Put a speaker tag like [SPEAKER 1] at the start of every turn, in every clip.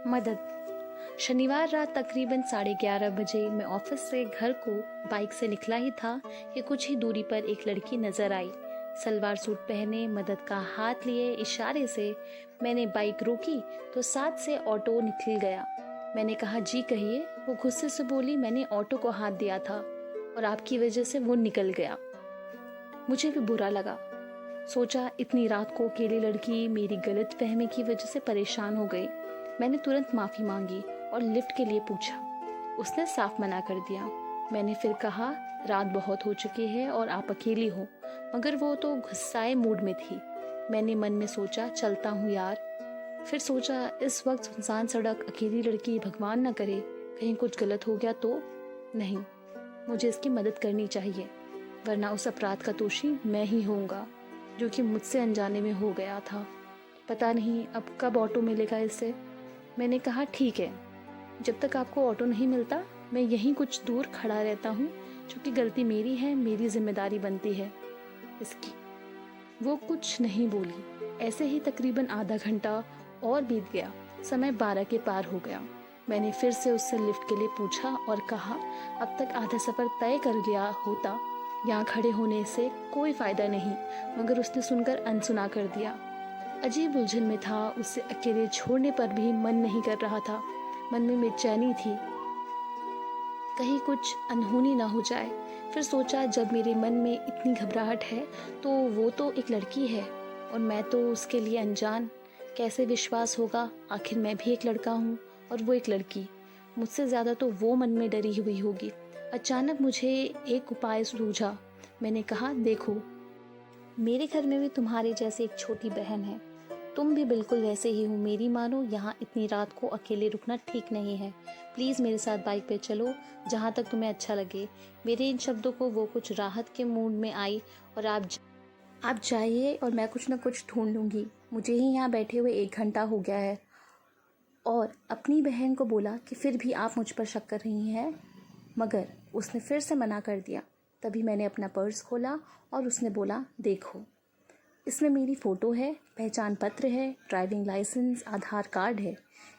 [SPEAKER 1] मदद। शनिवार रात तकरीबन 11:30 बजे मैं ऑफिस से घर को बाइक से निकला ही था कि कुछ ही दूरी पर एक लड़की नजर आई। सलवार सूट पहने, मदद का हाथ लिए इशारे से मैंने बाइक रोकी तो साथ से ऑटो निकल गया। मैंने कहा, जी कहिए। वो गुस्से से बोली, मैंने ऑटो को हाथ दिया था और आपकी वजह से वो निकल गया। मुझे भी बुरा लगा। सोचा इतनी रात को अकेली लड़की मेरी गलत फहमी की वजह से परेशान हो गई। मैंने तुरंत माफ़ी मांगी और लिफ्ट के लिए पूछा। उसने साफ मना कर दिया। मैंने फिर कहा, रात बहुत हो चुकी है और आप अकेली हो, मगर वो तो गुस्साए मूड में थी। मैंने मन में सोचा, चलता हूँ यार। फिर सोचा, इस वक्त सुनसान सड़क, अकेली लड़की, भगवान न करे कहीं कुछ गलत हो गया तो। नहीं, मुझे इसकी मदद करनी चाहिए, वरना उस अपराध का दोषी मैं ही होऊंगा जो कि मुझसे अनजाने में हो गया था। पता नहीं अब कब ऑटो मिलेगा इसे। मैंने कहा, ठीक है, जब तक आपको ऑटो नहीं मिलता मैं यहीं कुछ दूर खड़ा रहता हूँ, क्योंकि गलती मेरी है, मेरी जिम्मेदारी बनती है इसकी। वो कुछ नहीं बोली। ऐसे ही तकरीबन आधा घंटा और बीत गया। समय 12 के पार हो गया। मैंने फिर से उससे लिफ्ट के लिए पूछा और कहा, अब तक आधा सफ़र तय कर लिया होता, यहाँ खड़े होने से कोई फ़ायदा नहीं। मगर उसने सुनकर अनसुना कर दिया। अजीब उलझन में था। उसे अकेले छोड़ने पर भी मन नहीं कर रहा था। मन में बेचैनी थी, कहीं कुछ अनहोनी ना हो जाए। फिर सोचा, जब मेरे मन में इतनी घबराहट है तो वो तो एक लड़की है और मैं तो उसके लिए अनजान। कैसे विश्वास होगा? आखिर मैं भी एक लड़का हूँ और वो एक लड़की। मुझसे ज़्यादा तो वो मन में डरी हुई होगी। अचानक मुझे एक उपाय सूझा। मैंने कहा, देखो, मेरे घर में भी तुम्हारे जैसे एक छोटी बहन है। तुम भी बिल्कुल वैसे ही हो। मेरी मानो, यहाँ इतनी रात को अकेले रुकना ठीक नहीं है। प्लीज़ मेरे साथ बाइक पे चलो, जहाँ तक तुम्हें अच्छा लगे। मेरे इन शब्दों को वो कुछ राहत के मूड में आई और आप जाइए और मैं कुछ न कुछ ढूंढ लूँगी। मुझे ही यहाँ बैठे हुए 1 घंटा हो गया है। और अपनी बहन को बोला कि फिर भी आप मुझ पर शक कर रही हैं, मगर उसने फिर से मना कर दिया। तभी मैंने अपना पर्स खोला और उसने बोला, देखो, इसमें मेरी फ़ोटो है, पहचान पत्र है, ड्राइविंग लाइसेंस, आधार कार्ड है।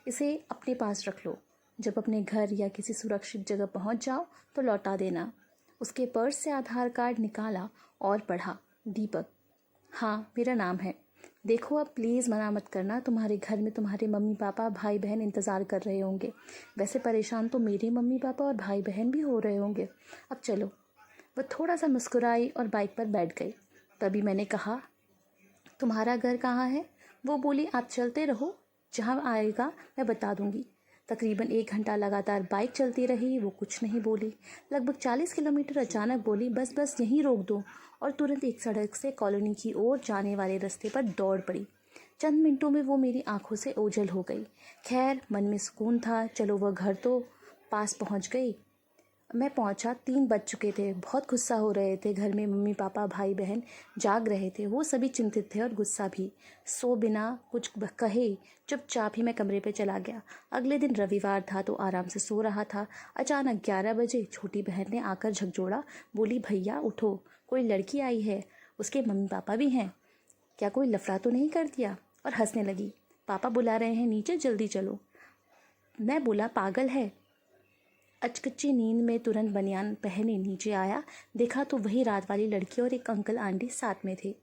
[SPEAKER 1] इसे अपने पास रख लो। जब अपने घर या किसी सुरक्षित जगह पहुंच जाओ तो लौटा देना। उसके पर्स से आधार कार्ड निकाला और पढ़ा, दीपक। हाँ, मेरा नाम है। देखो, अब प्लीज़ मना मत करना। तुम्हारे घर में तुम्हारे मम्मी पापा, भाई बहन इंतज़ार कर रहे होंगे। वैसे परेशान तो मेरे मम्मी पापा और भाई बहन भी हो रहे होंगे। अब चलो। वह थोड़ा सा मुस्कुराई और बाइक पर बैठ गई। तभी मैंने कहा, तुम्हारा घर कहाँ है? वो बोली, आप चलते रहो, जहाँ आएगा मैं बता दूंगी। तकरीबन 1 घंटा लगातार बाइक चलती रही। वो कुछ नहीं बोली। लगभग 40 किलोमीटर अचानक बोली, बस बस यहीं रोक दो, और तुरंत एक सड़क से कॉलोनी की ओर जाने वाले रास्ते पर दौड़ पड़ी। चंद मिनटों में वो मेरी आंखों से ओझल हो गई। खैर, मन में सुकून था। चलो, वह घर तो पास पहुंच गई। मैं पहुंचा, 3 बज चुके थे। बहुत गुस्सा हो रहे थे। घर में मम्मी पापा, भाई बहन जाग रहे थे। वो सभी चिंतित थे और गुस्सा भी। सो बिना कुछ कहे चुपचाप ही मैं कमरे पे चला गया। अगले दिन रविवार था तो आराम से सो रहा था। अचानक 11 बजे छोटी बहन ने आकर झकझोड़ा। बोली, भैया उठो, कोई लड़की आई है, उसके मम्मी पापा भी हैं। क्या कोई लफड़ा तो नहीं कर दिया? और हंसने लगी। पापा बुला रहे हैं नीचे, जल्दी चलो। मैं बोला, पागल है? अचकच्ची नींद में तुरंत बनियान पहने नीचे आया। देखा तो वही रात वाली लड़की और एक अंकल आंटी साथ में थे।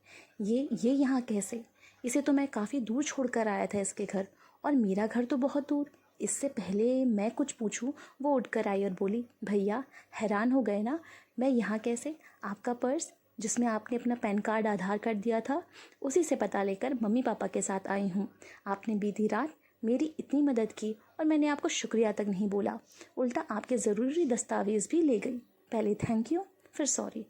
[SPEAKER 1] ये यहाँ कैसे? इसे तो मैं काफ़ी दूर छोड़कर आया था इसके घर, और मेरा घर तो बहुत दूर। इससे पहले मैं कुछ पूछूं, वो उठकर आई और बोली, भैया हैरान हो गए ना, मैं यहाँ कैसे? आपका पर्स जिसमें आपने अपना पैन कार्ड, आधार कार्ड दिया था, उसी से पता लेकर मम्मी पापा के साथ आई हूँ। आपने बीती रात मेरी इतनी मदद की और मैंने आपको शुक्रिया तक नहीं बोला, उल्टा आपके ज़रूरी दस्तावेज़ भी ले गई। पहले थैंक यू, फिर सॉरी।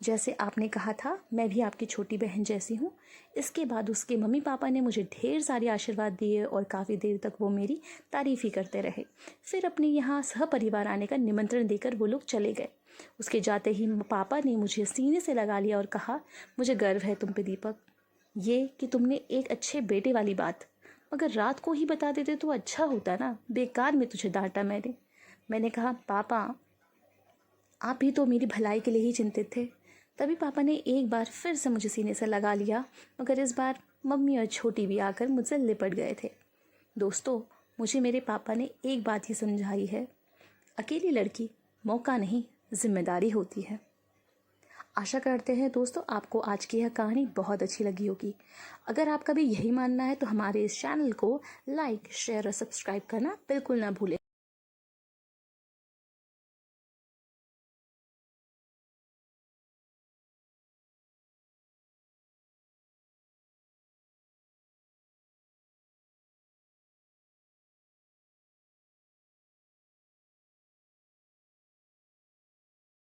[SPEAKER 1] जैसे आपने कहा था, मैं भी आपकी छोटी बहन जैसी हूँ। इसके बाद उसके मम्मी पापा ने मुझे ढेर सारे आशीर्वाद दिए और काफ़ी देर तक वो मेरी तारीफ़ ही करते रहे। फिर अपने यहाँ सहपरिवार आने का निमंत्रण देकर वो लोग चले गए। उसके जाते ही पापा ने मुझे सीने से लगा लिया और कहा, मुझे गर्व है तुम पे दीपक, ये कि तुमने एक अच्छे बेटे वाली बात मगर रात को ही बता देते तो अच्छा होता ना। बेकार में तुझे डांटा मैंने कहा, पापा आप भी तो मेरी भलाई के लिए ही चिंतित थे। तभी पापा ने एक बार फिर से मुझे सीने से लगा लिया, मगर इस बार मम्मी और छोटी भी आकर मुझसे लिपट गए थे। दोस्तों, मुझे मेरे पापा ने एक बात ही समझाई है, अकेली लड़की मौका नहीं जिम्मेदारी होती है। आशा करते हैं दोस्तों आपको आज की यह कहानी बहुत अच्छी लगी होगी। अगर आपका भी यही मानना है तो हमारे इस चैनल को लाइक, शेयर और सब्सक्राइब करना बिल्कुल ना भूलें।